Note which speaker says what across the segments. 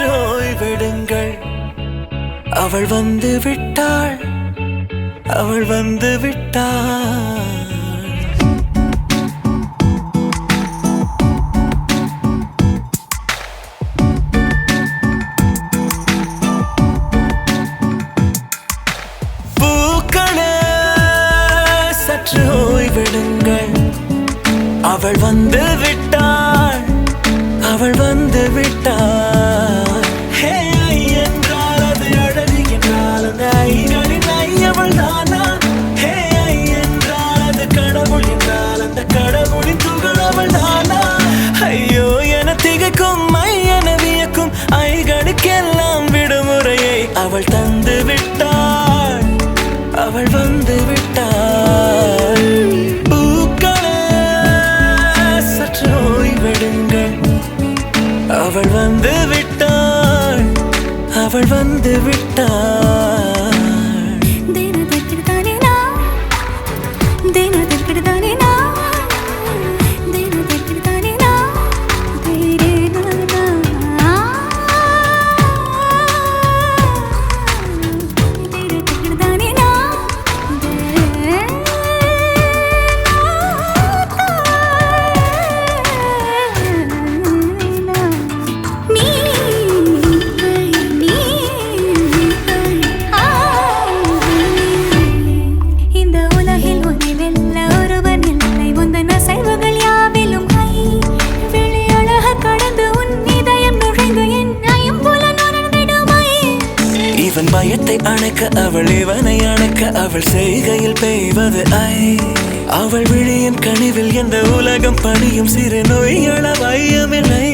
Speaker 1: சற்று ஓய்வெடுங்கள். அவள் வந்து விட்டாள், அவள் வந்து விட்டாள். சற்று ஓய்வெடுங்கள். அவள் வந்து விட்டாள், அவள் வந்து விட்டாள். ஹே ஐ என்றால் அது அழகு என்றால் அந்த ஐகளின் ஐ அவள் தானா? ஹே ஐ என்றால் அது கடவுள் என்றால் அந்த கடவுளின் துகள் அவள் தானா? ஐயோ என திகைக்கும் ஐ என வியக்கும் ஐகளுக்கெல்லாம் விடுமுறையை அவள் தந்து விட்டாள், அவள் வந்து விட்டாள். பூக்களே சற்று ஓய்வெடுங்கள். அவள் வந்து விட்டாள், அவள் வந்து விட்டாள். இவன் பயத்தை அணைக்க அவள் இவனை அணைக்க அவள் செய்கையில் பெய்வது ஐ. அவள் விழியின் கனிவில் எந்த உலகம் பணியும் சிறு நோய்கள வையமில்லை.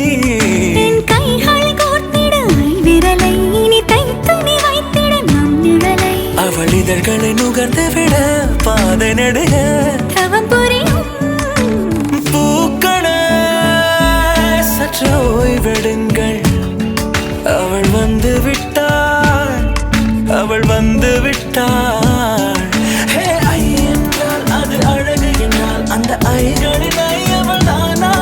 Speaker 1: அவள் இதழ்களை நுகர்ந்து விட பாதை நடுக பூக்களே சற்று ஓய்வெடுங்கள். அவள் வந்து விட்டாள், அவள் வந்து விட்டாள். ஹே ஐ என்றால் அது அழகு என்றால் அந்த ஐகளின் ஐ அவள் தானா?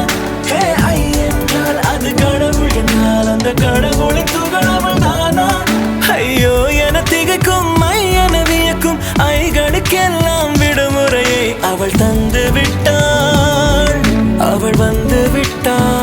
Speaker 1: ஹே ஐ என்றால் அது கடவுள் என்றால் அந்த கடவுளின் துகள் அவள் தானா? ஐயோ என திகைக்கும் ஐ என வியக்கும் ஐகளுக்கெல்லாம் விடுமுறையை அவள் தந்து விட்டாள், அவள் வந்து விட்டாள்.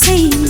Speaker 2: செய்யும்